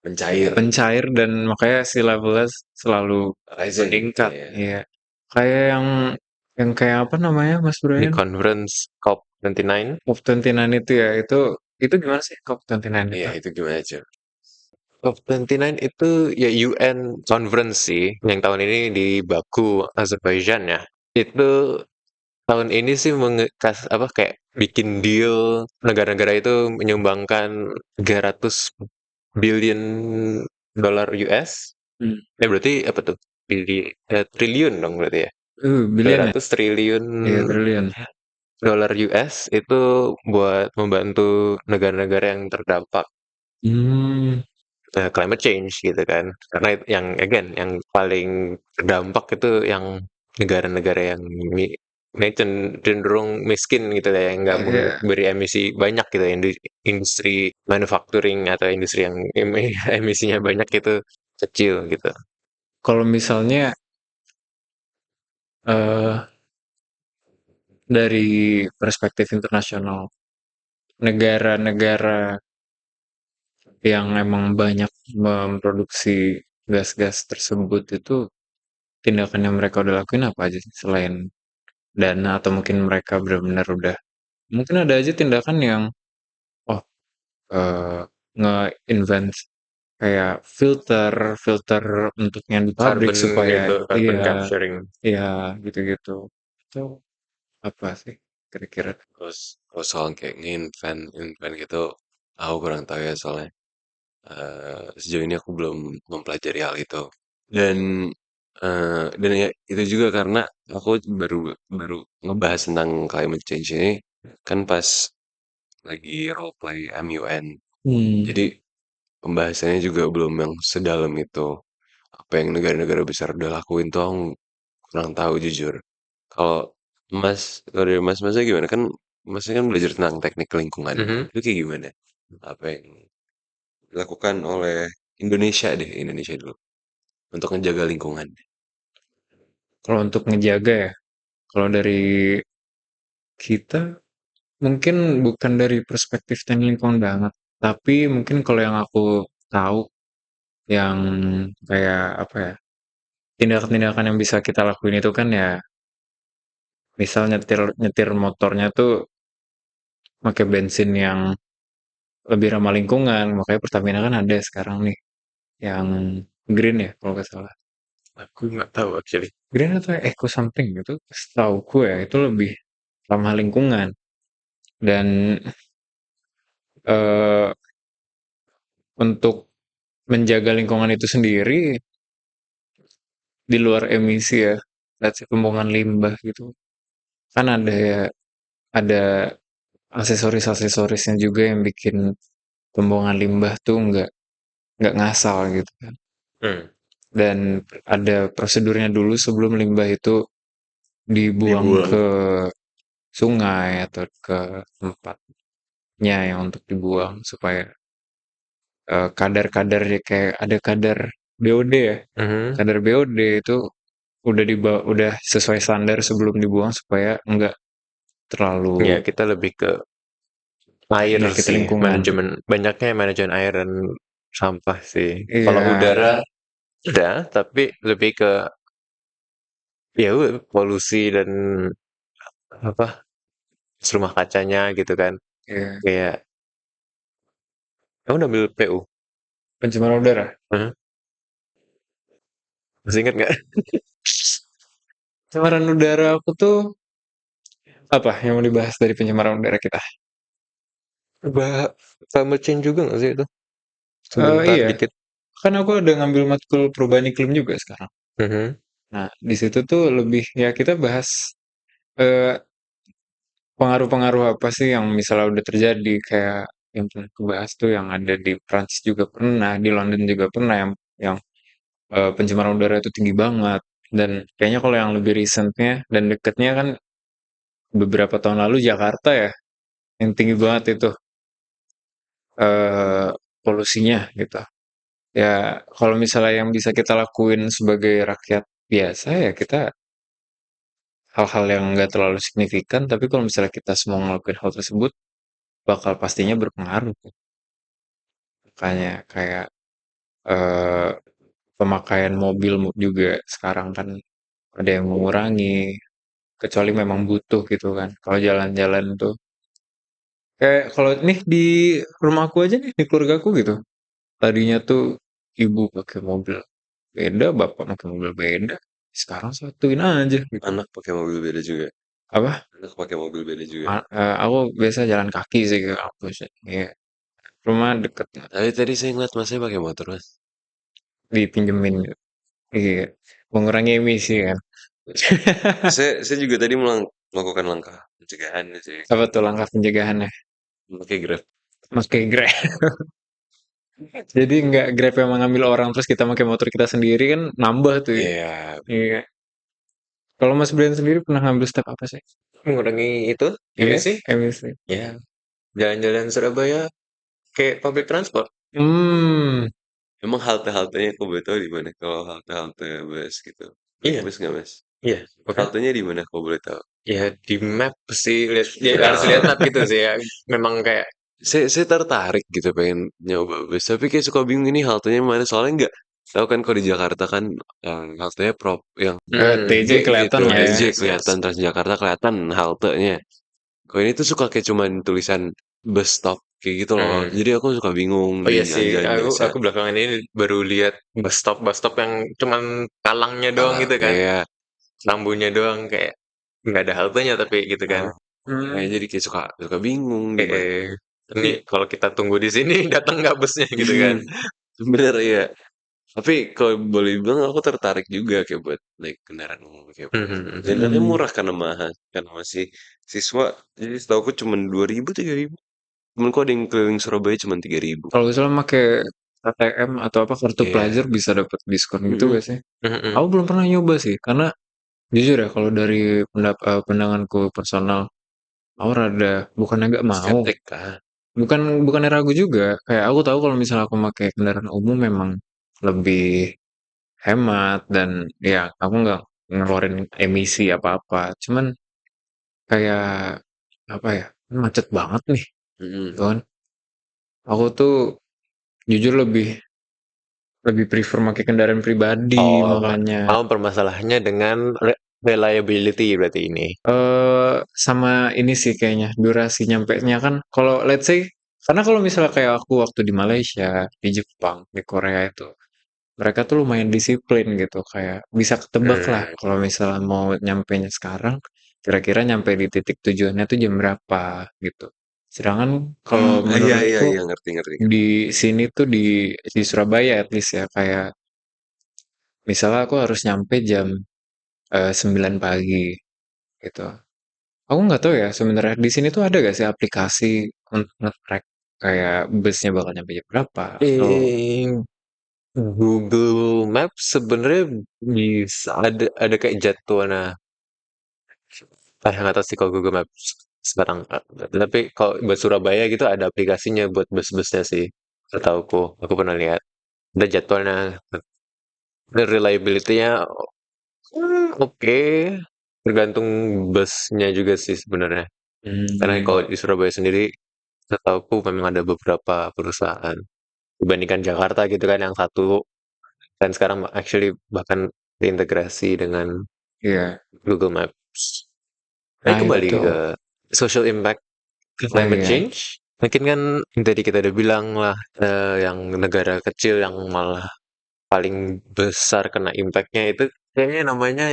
Speaker 2: Pencair.
Speaker 1: pencair dan makanya si levelnya selalu
Speaker 2: Rising.
Speaker 1: meningkat.
Speaker 2: Iya.
Speaker 1: Iya. Kayak yang kayak apa namanya Mas
Speaker 3: Di
Speaker 1: Brian?
Speaker 3: conference COP29.
Speaker 1: COP29 itu ya itu gimana sih COP29 itu?
Speaker 2: Iya, itu gimana cuy?
Speaker 3: COP29 itu ya UN conference sih, yang tahun ini di Baku, Azerbaijan ya. Itu tahun ini sih apa kayak bikin deal negara-negara itu menyumbangkan 300 billion dolar US.
Speaker 1: Hmm.
Speaker 3: Berarti apa tuh? Triliun dong berarti ya.
Speaker 1: Billion ya?
Speaker 3: 300 triliun
Speaker 1: Iya, triliun.
Speaker 3: dolar US itu buat membantu negara-negara yang terdampak
Speaker 1: Hmm.
Speaker 3: climate change gitu kan. Karena yang again yang paling terdampak itu yang negara-negara yang cenderung miskin gitu ya, yang nggak
Speaker 1: Iya.
Speaker 3: beri emisi banyak gitu ya, industri manufacturing atau industri yang emisinya banyak itu kecil gitu.
Speaker 1: Kalau misalnya eh dari perspektif internasional, negara-negara yang emang banyak memproduksi gas-gas tersebut itu tindakan yang mereka udah lakuin apa aja sih selain dana atau mungkin mereka benar-benar udah mungkin ada aja tindakan yang oh eh, nge-invent kayak filter filter untuk yang di pabrik
Speaker 3: Carbon
Speaker 1: supaya
Speaker 3: itu, carbon
Speaker 1: iya
Speaker 3: capturing.
Speaker 1: iya gitu-gitu itu apa sih kira-kira.
Speaker 2: Terus kalau soal kayak invent gitu, aku kurang tahu ya soalnya. Sejauh ini aku belum mempelajari hal itu. Dan ya itu juga karena aku baru baru ngebahas tentang climate change ini kan pas lagi role play MUN.
Speaker 1: Hmm.
Speaker 2: Jadi pembahasannya juga belum yang sedalam itu. Apa yang negara-negara besar udah lakuin tuh aku kurang tahu jujur. Kalau kalau dari masnya gimana? Kan masnya kan belajar tentang teknik lingkungan.
Speaker 3: Mhm.
Speaker 2: Itu kayak gimana? Apa yang dilakukan oleh Indonesia deh, Indonesia dulu. Untuk menjaga lingkungan.
Speaker 1: Kalau untuk ngejaga ya kalau dari kita mungkin bukan dari perspektif teknik lingkungan banget tapi mungkin kalau yang aku tahu yang kayak apa ya tindakan-tindakan yang bisa kita lakuin itu kan ya misal nyetir nyetir motornya tuh pakai bensin yang lebih ramah lingkungan makanya Pertamina kan ada sekarang nih yang green ya kalau nggak salah
Speaker 3: Aku nggak tahu actually.
Speaker 1: green atau eco something gitu setauku ya itu lebih ramah lingkungan dan eh, untuk menjaga lingkungan itu sendiri di luar emisi ya let's say pembuangan limbah gitu kan ada ya ada aksesoris-aksesorisnya juga yang bikin pembuangan limbah tuh nggak ngasal gitu kan.
Speaker 3: Hmm.
Speaker 1: Dan ada prosedurnya dulu sebelum limbah itu dibuang
Speaker 2: Dibuang.
Speaker 1: ke sungai atau ke tempatnya yang untuk dibuang supaya kadar-kadar ya kayak ada kadar BOD ya.
Speaker 3: Mhm.
Speaker 1: Kadar BOD itu udah sesuai standar sebelum dibuang supaya enggak
Speaker 3: Ya,
Speaker 1: terlalu
Speaker 3: kita lebih ke air
Speaker 1: menyakiti
Speaker 3: sih,
Speaker 1: lingkungan.
Speaker 3: banyaknya manajemen air dan sampah sih. Kalau
Speaker 1: Iya,
Speaker 3: udara ada, tapi lebih ke ya polusi dan apa gas rumah kacanya gitu kan.
Speaker 1: iya.
Speaker 3: Kayak kamu udah ambil PU?
Speaker 1: Pencemaran udara.
Speaker 3: Hah? Masih ingat nggak?
Speaker 1: Pencemaran udara aku tuh apa yang mau dibahas dari pencemaran udara kita?
Speaker 3: Bah, climate change juga nggak sih itu? Sebentar
Speaker 1: Iya,
Speaker 3: dikit.
Speaker 1: kan aku ada ngambil matkul perubahan iklim juga sekarang.
Speaker 3: Mhm.
Speaker 1: Nah, di situ tuh lebih ya kita bahas eh, pengaruh-pengaruh apa sih yang misalnya udah terjadi kayak yang pernah aku bahas tuh yang ada di Prancis juga pernah, di London juga pernah yang pencemaran udara itu tinggi banget dan kayaknya kalau yang lebih recentnya dan deketnya kan beberapa tahun lalu Jakarta ya yang tinggi banget itu eh polusinya gitu. Ya kalau misalnya yang bisa kita lakuin sebagai rakyat biasa ya kita hal-hal yang nggak terlalu signifikan, tapi kalau misalnya kita semua ngelakuin hal tersebut, bakal pastinya berpengaruh. Makanya kayak eh, pemakaian mobil juga sekarang kan ada yang mengurangi, kecuali memang butuh gitu kan. Kalau jalan-jalan tuh, kayak kalau nih di rumahku aja nih, di keluargaku gitu. Tadinya tuh ibu pakai mobil beda, bapak pakai mobil beda. Sekarang satuin aja gitu.
Speaker 2: Anak pakai mobil beda juga.
Speaker 1: Apa?
Speaker 2: Anak pakai mobil beda juga.
Speaker 1: Aku biasa jalan kaki sih ke kampus. Iya. Rumah deket,
Speaker 2: Tapi tadi saya ngeliat masnya pakai motor, Mas.
Speaker 1: dipinjemin gitu. Iya. Mengurangi emisi kan.
Speaker 2: Saya juga tadi melakukan langkah pencegahan sih.
Speaker 1: Apa tuh langkah pencegahannya?
Speaker 2: Pakai Grab.
Speaker 1: Pakai Grab. Jadi nggak Grab yang mengambil orang terus kita pakai motor kita sendiri kan nambah tuh ya.
Speaker 2: Iya.
Speaker 1: Iya. Kalau Mas Brian sendiri pernah ngambil step apa sih?
Speaker 3: Mengurangi itu
Speaker 1: Iya,
Speaker 3: emisi
Speaker 1: emisi.
Speaker 3: ya, jalan-jalan Surabaya kayak public transport.
Speaker 1: Hmm,
Speaker 2: Emang halte-haltenya aku boleh tahu di mana? Kalau halte-halte bus gitu. Naik
Speaker 3: Iya,
Speaker 2: bus nggak, Mas?
Speaker 3: iya, oke.
Speaker 2: Haltenya di mana kalau boleh tahu?
Speaker 3: Ya di map sih, lihat ya, harus lihat map gitu sih ya. Memang kayak
Speaker 2: Saya tertarik gitu pengen nyoba bus, tapi kayak suka bingung ini haltenya mana soalnya nggak tahu kan kalau di Jakarta kan yang haltenya yang
Speaker 1: TJ
Speaker 2: gede
Speaker 1: kelihatan
Speaker 2: gitu,
Speaker 1: lah ya.
Speaker 2: TJ
Speaker 3: yes, yes.
Speaker 2: kelihatan, Transjakarta kelihatan haltenya. Kalau ini tuh suka kayak cuman tulisan bus stop kayak gitu loh.
Speaker 3: Hmm.
Speaker 2: Jadi aku suka bingung
Speaker 3: Oh
Speaker 2: di
Speaker 3: iya sih,
Speaker 2: jalan-jalan biasa.
Speaker 3: aku belakangan ini baru lihat bus stop yang cuman palangnya doang
Speaker 2: Ah,
Speaker 3: gitu kan,
Speaker 2: kayak
Speaker 3: lambunya doang kayak nggak ada haltenya tapi gitu kan.
Speaker 2: ah, kayak
Speaker 1: Hmm,
Speaker 2: jadi kayak suka suka bingung di mana.
Speaker 3: Eh,
Speaker 2: Tapi
Speaker 3: ini kalau kita tunggu di sini datang nggak busnya gitu kan?
Speaker 2: bener ya. Tapi kalau boleh bilang aku tertarik juga kayak buat naik kendaraan umum kayak bus.
Speaker 3: Mhm.
Speaker 2: Dan harganya
Speaker 1: hmm.
Speaker 2: murah karena mahal, karena masih siswa. Jadi setahu aku cuma 2.000 3.000. Temenku ada yang keliling Surabaya cuma 3.000.
Speaker 1: Kalau misalnya pakai ATM atau apa kartu
Speaker 2: Iya.
Speaker 1: pelajar bisa dapat diskon gitu
Speaker 2: Mm-mm.
Speaker 1: gak sih?
Speaker 3: Mhm.
Speaker 1: Aku belum pernah nyoba sih, karena jujur ya kalau dari pandanganku personal, aku rada bukannya nggak mau,
Speaker 2: Skeptik kan?
Speaker 1: bukannya ragu juga. Kayak aku tahu kalau misalnya aku pakai kendaraan umum memang lebih hemat dan ya aku nggak ngeluarin emisi apa-apa. Cuman kayak apa ya, macet banget nih, gitu
Speaker 2: Mm-mm.
Speaker 1: kan. Aku tuh jujur lebih prefer pakai kendaraan pribadi
Speaker 3: Oh,
Speaker 1: makanya.
Speaker 3: permasalahannya dengan reliability berarti ini.
Speaker 1: Sama ini sih kayaknya durasi nyampenya kan kalau let's say karena kalau misalnya kayak aku waktu di Malaysia, di Jepang, di Korea itu mereka tuh lumayan disiplin gitu kayak bisa ketebak lah
Speaker 3: Hmm.
Speaker 1: kalau misalnya mau nyampenya sekarang kira-kira nyampe di titik tujuannya tuh jam berapa gitu. Sedangkan kalau
Speaker 2: Iya, iya,
Speaker 1: menurutku
Speaker 2: iya, ngerti, ngerti, ngerti.
Speaker 1: di sini tuh di Surabaya at least ya kayak misalnya aku harus nyampe jam 9 pagi gitu. Aku nggak tahu ya sebenarnya di sini tuh ada gak sih aplikasi untuk nge-track kayak busnya bakal nyampe jam berapa atau
Speaker 3: Eh, Google Maps sebenarnya bisa ada kayak jadwal. Nah, nggak tahu sih kalau Google Maps sekarang. Tapi kalau buat Surabaya gitu ada aplikasinya buat bus-busnya sih. Setauku, aku pernah lihat. Ada jadwalnya. Dan reliability-nya oke. Tergantung busnya juga sih sebenarnya. Karena
Speaker 1: hmm,
Speaker 3: kalau di Surabaya sendiri, setauku memang ada beberapa perusahaan. Dibandingkan Jakarta gitu kan yang satu. Dan sekarang actually bahkan terintegrasi dengan
Speaker 1: iya.
Speaker 3: Google Maps. Nah,
Speaker 1: Nah
Speaker 3: kembali
Speaker 1: itu.
Speaker 3: ke social impact
Speaker 1: Oh
Speaker 3: climate
Speaker 1: iya.
Speaker 3: change. Mungkin kan yang tadi kita udah bilang lah, yang negara kecil yang malah paling besar kena impactnya itu kayaknya namanya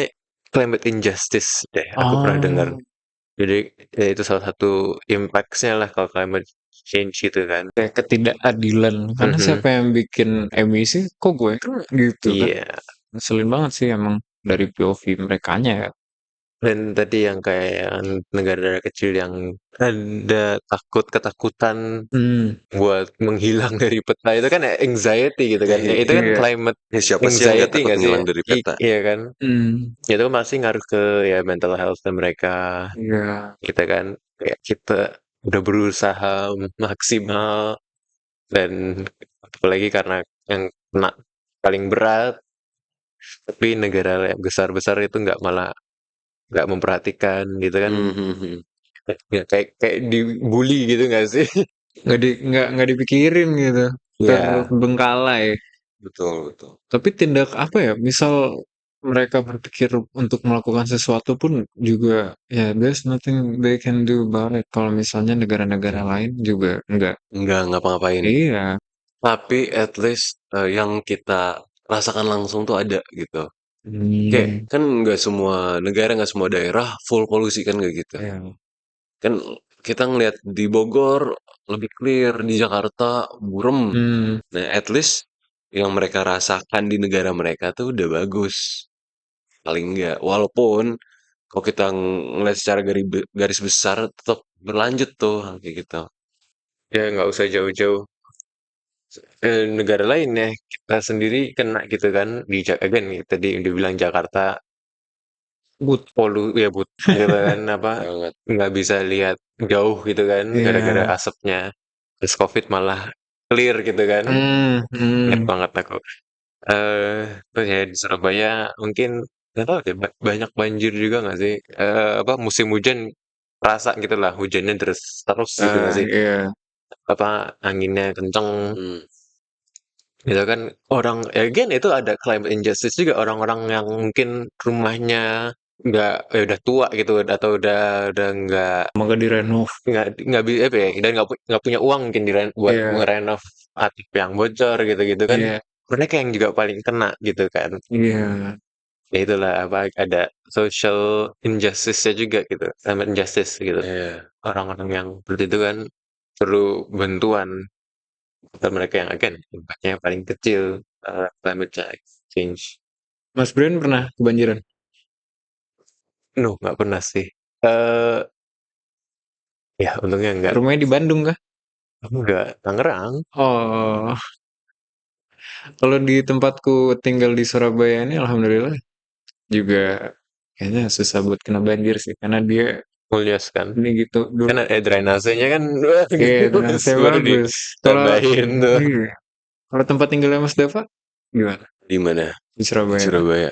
Speaker 3: climate injustice deh. Aku pernah dengar.
Speaker 1: Oh,
Speaker 3: Jadi ya itu salah satu impactsnya lah kalau climate change gitu kan.
Speaker 1: kayak ketidakadilan karena
Speaker 3: Mhm.
Speaker 1: siapa yang bikin emisi kok gue kan gitu kan.
Speaker 3: Iya.
Speaker 1: Ngeselin banget sih emang dari POV merekanya ya.
Speaker 3: Dan tadi yang kayak negara-negara kecil yang ada ketakutan
Speaker 1: Hmm,
Speaker 3: buat menghilang dari peta itu kan anxiety gitu kan. Ya,
Speaker 2: Iya.
Speaker 3: itu kan
Speaker 1: iya.
Speaker 3: climate
Speaker 2: Ya, siapa sih yang nggak
Speaker 3: anxiety
Speaker 2: takut
Speaker 3: nggak sih?
Speaker 2: ngilang dari peta?
Speaker 3: Iya kan?
Speaker 1: Hmm,
Speaker 3: Ya, itu kan pasti ngaruh ke ya mental health mereka
Speaker 1: iya.
Speaker 3: kita kan. Kayak kita udah berusaha maksimal dan apalagi karena yang kena paling berat, tapi negara yang besar-besar itu nggak malah nggak memperhatikan gitu kan.
Speaker 2: Mhm.
Speaker 3: Ya, kayak dibully gitu nggak sih?
Speaker 1: nggak dipikirin gitu,
Speaker 3: Ya,
Speaker 1: terbengkalai.
Speaker 2: Betul, betul.
Speaker 1: Tapi tindak apa ya, misal mereka berpikir untuk melakukan sesuatu pun juga ya there's nothing they can do about it. Kalau misalnya negara-negara lain juga enggak.
Speaker 2: Nggak ngapa-ngapain.
Speaker 1: Iya.
Speaker 2: Tapi at least yang kita rasakan langsung tuh ada gitu. Kayak
Speaker 1: Hmm,
Speaker 2: kan nggak semua negara, nggak semua daerah full polusi kan kayak gitu.
Speaker 1: iya.
Speaker 2: Kan kita ngelihat di Bogor lebih clear, di Jakarta burem.
Speaker 1: Hmm,
Speaker 2: Nah, at least yang mereka rasakan di negara mereka tuh udah bagus. Paling enggak. Walaupun kalau kita ngelihat secara garis besar tetap berlanjut tuh kayak gitu.
Speaker 3: ya nggak usah jauh-jauh negara lain ya, kita sendiri kena gitu kan di again tadi udah bilang Jakarta
Speaker 1: good.
Speaker 3: ya but gitu kan apa
Speaker 2: Banget.
Speaker 3: nggak bisa lihat jauh gitu kan gara-gara
Speaker 1: Iya.
Speaker 3: asapnya. Terus COVID malah clear gitu kan. Ingat
Speaker 1: Hmm.
Speaker 3: banget aku. Terus ya di Surabaya mungkin nggak tahu deh banyak banjir juga nggak sih? Apa musim hujan rasa gitu lah hujannya terus terus gitu nggak sih?
Speaker 1: Iya.
Speaker 3: Apa anginnya kenceng
Speaker 2: Hmm.
Speaker 3: gitu kan orang ya again itu ada climate injustice juga orang-orang yang mungkin rumahnya nggak ya udah tua gitu atau udah
Speaker 1: Semoga direnov.
Speaker 3: nggak bisa apa ya dan nggak punya uang mungkin buat
Speaker 1: Iya.
Speaker 3: ngerenov atap yang bocor gitu-gitu kan
Speaker 1: Iya.
Speaker 3: mereka yang juga paling kena gitu kan.
Speaker 1: Iya.
Speaker 3: Ya itulah apa ada social injustice-nya juga gitu, climate injustice gitu.
Speaker 2: Iya.
Speaker 3: Orang-orang yang seperti itu kan perlu bantuan atau mereka yang akan impact-nya paling kecil climate change.
Speaker 1: Mas Brian pernah kebanjiran?
Speaker 3: No, nggak pernah sih. Eh ya untungnya enggak.
Speaker 1: Rumahnya di Bandung kah?
Speaker 3: Aku enggak Tangerang.
Speaker 1: Oh, kalau di tempatku tinggal di Surabaya ini, alhamdulillah juga kayaknya susah buat kena banjir sih, karena dia
Speaker 3: Mulyas kan.
Speaker 1: ini gitu dulu.
Speaker 3: Kan drainasenya kan wah,
Speaker 1: Iya,
Speaker 3: gitu,
Speaker 1: dengan saya
Speaker 3: baru
Speaker 1: bagus. Kalau
Speaker 3: ditambahin tuh.
Speaker 1: iya, kalau tempat tinggalnya Mas Dava gimana
Speaker 2: Di mana?
Speaker 1: di
Speaker 2: Di
Speaker 1: Surabaya?
Speaker 2: Surabaya.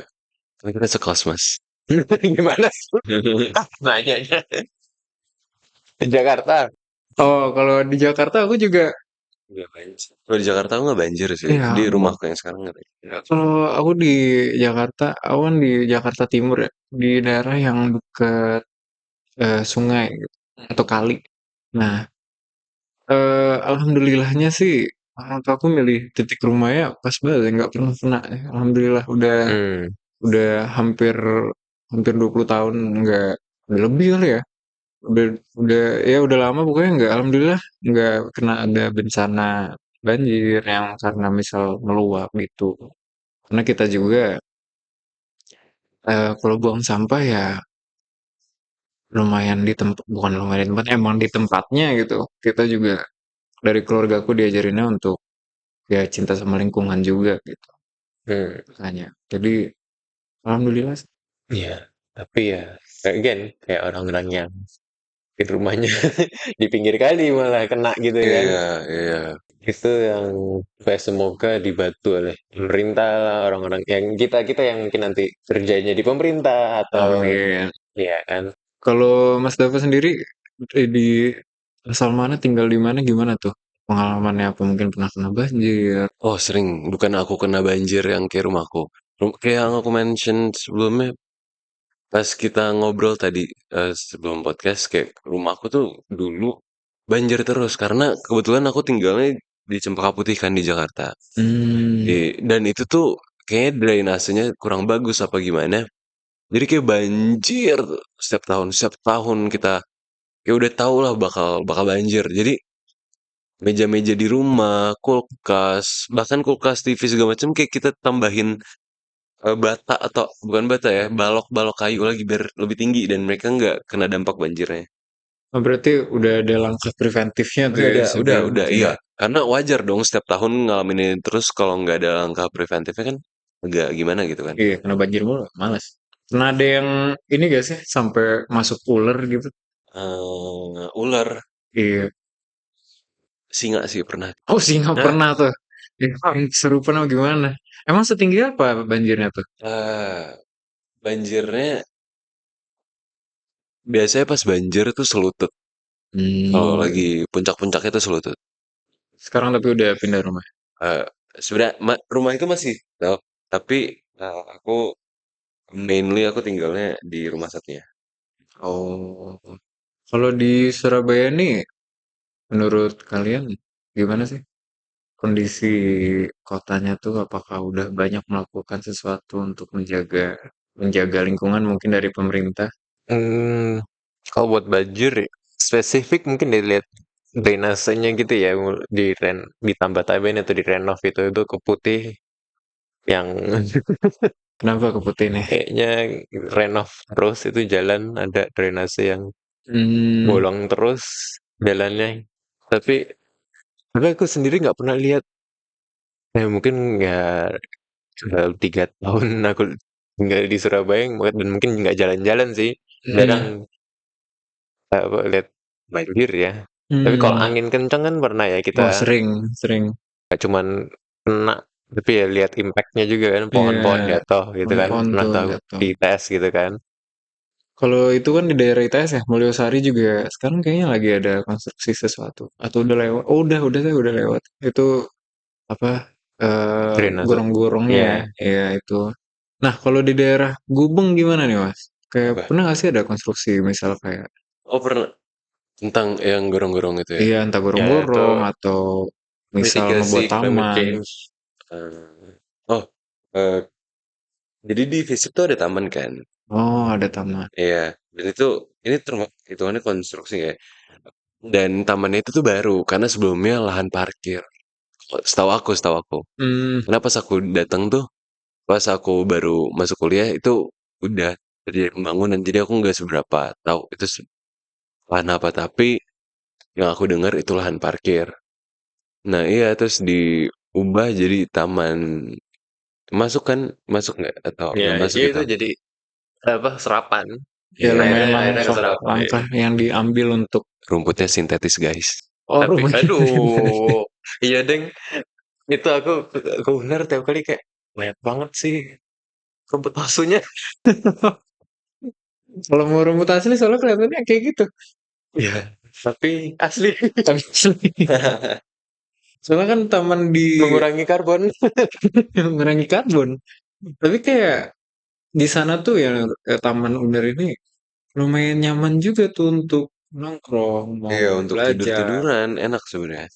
Speaker 2: Kan kita sekelas, Mas.
Speaker 3: Gimana sih? Nanyanya di Jakarta.
Speaker 1: Oh, kalau di Jakarta aku juga,
Speaker 2: Nggak banjir. Kalau di Jakarta aku nggak banjir sih. Di
Speaker 1: ya
Speaker 2: rumahku yang sekarang nggak banjir.
Speaker 1: kalau aku di Jakarta, aku kan di Jakarta Timur ya, di daerah yang dekat sungai gitu, atau kali. Nah, alhamdulillahnya sih, aku milih titik rumahnya pas banget ya, nggak pernah kena ya. Alhamdulillah
Speaker 3: Hmm.
Speaker 1: udah hampir hampir 20 tahun nggak udah lebih kali ya. Udah udah ya udah lama pokoknya nggak alhamdulillah nggak kena ada bencana banjir yang karena misal meluap gitu. Karena kita juga kalau buang sampah ya lumayan di tempat bukan lumayan di tempat emang di tempatnya gitu. Kita juga dari keluargaku diajarinnya untuk ya cinta sama lingkungan juga gitu
Speaker 3: Hmm.
Speaker 1: makanya. Jadi alhamdulillah sih.
Speaker 3: Iya, tapi ya again kayak orang-orang yang di rumahnya di pinggir kali malah kena gitu kan.
Speaker 2: Iya, iya.
Speaker 3: Itu yang kayak semoga dibantu oleh pemerintah lah, orang-orang yang kita yang mungkin nanti kerjanya di pemerintah atau
Speaker 1: Amin.
Speaker 3: ya kan.
Speaker 1: Kalau Mas Dava sendiri di asal mana tinggal di mana gimana tuh pengalamannya apa mungkin pernah kena banjir.
Speaker 2: Oh, sering. Bukan aku kena banjir yang kayak rumahku. Kayak yang aku mention sebelumnya, pas kita ngobrol tadi sebelum podcast, kayak rumahku tuh dulu banjir terus. Karena kebetulan aku tinggalnya di Cempaka Putih kan di Jakarta.
Speaker 1: Hmm,
Speaker 2: Dan itu tuh kayaknya drainasenya kurang bagus apa gimana. Jadi kayak banjir tuh setiap tahun kita kayak udah tahu lah bakal bakal banjir. Jadi meja-meja di rumah, kulkas, bahkan kulkas TV segala macam kayak kita tambahin bata atau bukan bata ya, balok-balok kayu lagi biar lebih tinggi dan mereka nggak kena dampak banjirnya.
Speaker 1: oh, berarti udah ada langkah preventifnya tuh
Speaker 2: Udah
Speaker 1: ya
Speaker 2: ada,
Speaker 1: sebelum
Speaker 2: udah,
Speaker 1: itu
Speaker 2: iya.
Speaker 1: ya.
Speaker 2: Karena wajar dong setiap tahun ngalamin ini terus kalau nggak ada langkah preventifnya kan agak gimana gitu kan.
Speaker 1: Iya, kena banjir mulu, males. Pernah ada yang ini gak sih sampai masuk ular gitu?
Speaker 2: Ular,
Speaker 1: Iya.
Speaker 2: singa sih pernah.
Speaker 1: Oh, sih nggak
Speaker 2: Nah,
Speaker 1: pernah tuh. Ya, serupa apa gimana? Emang setinggi apa banjirnya tuh?
Speaker 2: banjirnya biasanya pas banjir tuh selutut. Kalau
Speaker 1: Hmm.
Speaker 2: lagi puncak-puncaknya tuh selutut.
Speaker 1: Sekarang tapi udah pindah rumah.
Speaker 2: Eh, Sebenarnya rumah itu masih tetap, tapi aku mainly aku tinggalnya di rumah satunya.
Speaker 1: Oh. Kalau di Surabaya nih, menurut kalian gimana sih kondisi kotanya tuh? Apakah udah banyak melakukan sesuatu untuk menjaga menjaga lingkungan mungkin dari pemerintah?
Speaker 3: Hmm, kalau buat banjir spesifik mungkin dilihat drainasenya gitu ya, ditambah-tambahin atau direnov itu ke putih yang
Speaker 1: Kenapa ke putih nih?
Speaker 3: kayaknya renov terus itu jalan ada drainase yang
Speaker 1: Hmm,
Speaker 3: bolong terus jalannya. Tapi aku sendiri nggak pernah lihat. Mungkin ya sudah 3 tahun aku tinggal di Surabaya dan mungkin nggak jalan-jalan sih. Jarang
Speaker 1: hmm,
Speaker 3: lihat banjir ya. Tapi kalau
Speaker 1: hmm.
Speaker 3: angin kencang kan pernah ya
Speaker 1: Wah,
Speaker 3: kita
Speaker 1: sering, sering.
Speaker 3: nggak cuman kena, tapi ya lihat impactnya juga kan
Speaker 1: Iya,
Speaker 3: pohon-pohon jatuh gitu kan.
Speaker 1: pohon-pohon
Speaker 3: Pernah
Speaker 1: tuh
Speaker 3: tahu
Speaker 1: jatuh.
Speaker 3: di tes gitu kan.
Speaker 1: Kalau itu kan di daerah ITS ya, Mulyosari juga sekarang kayaknya lagi ada konstruksi sesuatu. Atau udah lewat? Oh, udah saya udah lewat. Itu apa?
Speaker 3: Drainase.
Speaker 1: Gorong-gorongnya ya,
Speaker 3: Iya.
Speaker 1: ya itu. Nah, kalau di daerah Gubeng gimana nih, Mas? Kayak
Speaker 2: Apa?
Speaker 1: pernah nggak sih ada konstruksi misal kayak
Speaker 2: Oh pernah tentang yang gorong-gorong itu ya.
Speaker 1: iya entah
Speaker 3: Ya itu
Speaker 1: gorong-gorong atau misal
Speaker 3: mitigasi
Speaker 1: ngebuat
Speaker 3: climate
Speaker 1: taman.
Speaker 3: change.
Speaker 2: Oh, eh, jadi di FISIP tuh ada taman kan.
Speaker 1: Oh, ada taman.
Speaker 2: Iya, dan itu ini hitungannya konstruksi ya. Dan tamannya itu tuh baru karena sebelumnya lahan parkir. Setahu aku.
Speaker 1: Hmm,
Speaker 2: Karena pas aku datang tuh, pas aku baru masuk kuliah itu udah terjadi pembangunan. Jadi aku nggak seberapa tahu itu lahan apa. Tapi yang aku dengar itu lahan parkir. Nah iya, terus diubah jadi taman. Masuk kan? Masuk nggak? Atau
Speaker 3: Ya,
Speaker 2: nggak masuk
Speaker 3: ya itu
Speaker 2: itu?
Speaker 3: jadi apa serapan.
Speaker 1: ya
Speaker 2: Iya,
Speaker 1: lumayan
Speaker 3: Akhirnya
Speaker 1: langkah
Speaker 3: keserap.
Speaker 1: langkah yang diambil untuk
Speaker 2: rumputnya sintetis guys.
Speaker 1: oh
Speaker 3: Tapi
Speaker 1: rumahnya.
Speaker 3: aduh, iya deng. Itu aku bener tiap kali kayak banyak banget sih rumput palsunya.
Speaker 1: Kalau mau rumput asli soalnya kelihatannya kayak gitu.
Speaker 3: Iya, tapi asli.
Speaker 1: Tapi asli. Soalnya kan taman di
Speaker 3: Mengurangi karbon.
Speaker 1: mengurangi karbon. Tapi kayak di sana tuh ya Taman Uner ini lumayan nyaman juga tuh untuk nongkrong, mau
Speaker 2: Iya, untuk
Speaker 1: belajar.
Speaker 2: tidur-tiduran enak sebenarnya.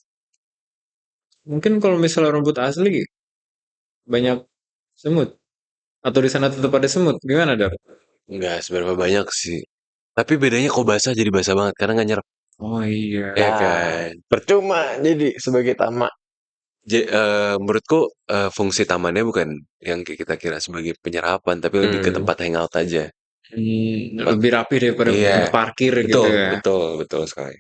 Speaker 1: Mungkin kalau misalnya rumput asli banyak semut atau di sana tetap ada semut, gimana dok?
Speaker 2: Nggak seberapa banyak sih. Tapi bedanya kok basah jadi basah banget karena nggak nyerap.
Speaker 1: Oh iya.
Speaker 2: Ya
Speaker 3: Ya,
Speaker 2: kan.
Speaker 3: percuma jadi sebagai tamak.
Speaker 2: Menurutku fungsi tamannya bukan yang kayak kita kira sebagai penyerapan, tapi lebih ke
Speaker 3: Hmm,
Speaker 2: tempat hangout aja. Tempat,
Speaker 1: Lebih rapi daripada
Speaker 2: iya,
Speaker 1: tempat parkir gitu
Speaker 2: betul,
Speaker 1: ya.
Speaker 2: betul, betul sekali.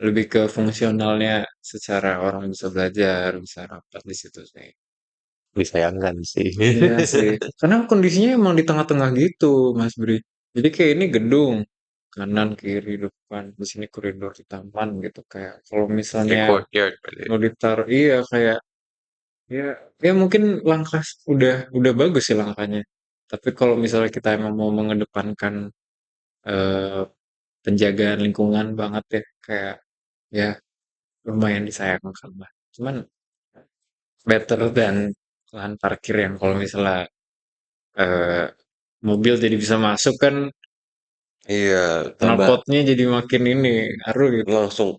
Speaker 1: Lebih ke fungsionalnya secara orang bisa belajar, bisa rapat di situ sih.
Speaker 3: disayangkan sih.
Speaker 1: Iya sih. Karena kondisinya emang di tengah-tengah gitu, Mas Bri. Jadi kayak ini gedung, kanan, kiri, depan, di sini koridor di taman gitu. Kayak kalau
Speaker 3: Kayak
Speaker 1: misalnya
Speaker 3: courtyard berarti.
Speaker 1: mau ditaruh, iya kayak ya, ya mungkin langkah udah bagus sih langkahnya. Tapi kalau misalnya kita emang mau mengedepankan eh, penjagaan lingkungan banget ya, kayak ya lumayan disayangkan lah. Cuman better than lahan parkir yang kalau misalnya eh, mobil jadi bisa masuk kan
Speaker 2: Iya, tambah
Speaker 1: knalpotnya jadi makin ini ngaruh gitu.
Speaker 2: langsung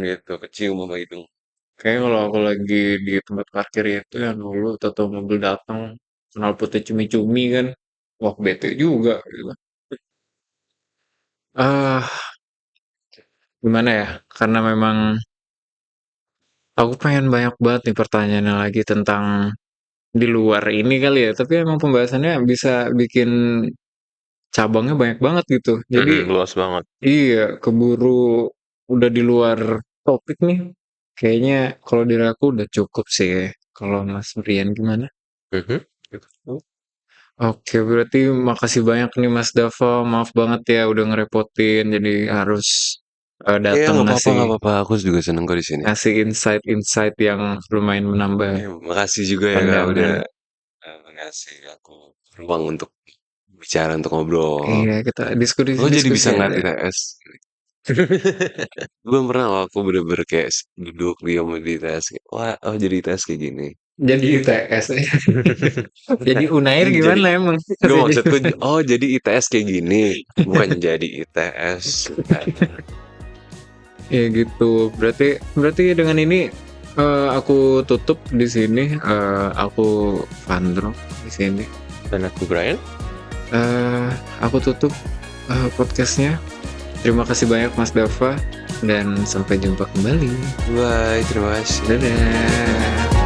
Speaker 2: gitu, kecium sama hidung.
Speaker 1: Kayak kalau aku lagi di tempat parkir itu yang dulu atau mobil datang knalpotnya cumi-cumi kan, wah bete juga gitu. Ah, gimana ya? Karena memang aku pengen banyak banget nih pertanyaannya lagi tentang di luar ini kali ya. Tapi emang pembahasannya bisa bikin cabangnya banyak banget gitu. Jadi
Speaker 3: Luas banget.
Speaker 1: iya, keburu udah di luar topik nih. Kayaknya kalau diri aku udah cukup sih. Kalau Mas Brian gimana?
Speaker 3: Mhm.
Speaker 1: Oke, berarti makasih banyak nih Mas Dava. Maaf banget ya udah ngerepotin. Jadi harus
Speaker 2: Iya,
Speaker 1: datang
Speaker 2: nggak apa-apa,
Speaker 1: ngasih
Speaker 2: nggak apa-apa. Aku juga seneng kok di sini.
Speaker 1: ngasih insight-insight yang lumayan menambah
Speaker 2: Makasih juga ya kak udah
Speaker 1: pandangan.
Speaker 2: ngasih aku ruang untuk bicara, untuk ngobrol.
Speaker 1: Iya, kita diskusi
Speaker 2: Lo jadi bisa
Speaker 1: diskusi
Speaker 2: ngeliat
Speaker 1: aja.
Speaker 2: ITS. Belum pernah loh aku bener-bener kayak duduk diam di ITS. Wah, oh jadi ITS kayak gini.
Speaker 1: Jadi ITS. Jadi Unair
Speaker 2: Jadi
Speaker 1: gimana emang?
Speaker 2: gue
Speaker 1: Jadi
Speaker 2: maksudku, oh jadi ITS kayak gini, bukan jadi ITS.
Speaker 1: ya gitu. Berarti dengan ini aku tutup di sini. Aku Vandro di sini.
Speaker 3: Dan aku Brian.
Speaker 1: Aku tutup podcastnya. Terima kasih banyak Mas Dava dan sampai jumpa kembali.
Speaker 2: Bye, terima kasih.
Speaker 1: Dadah.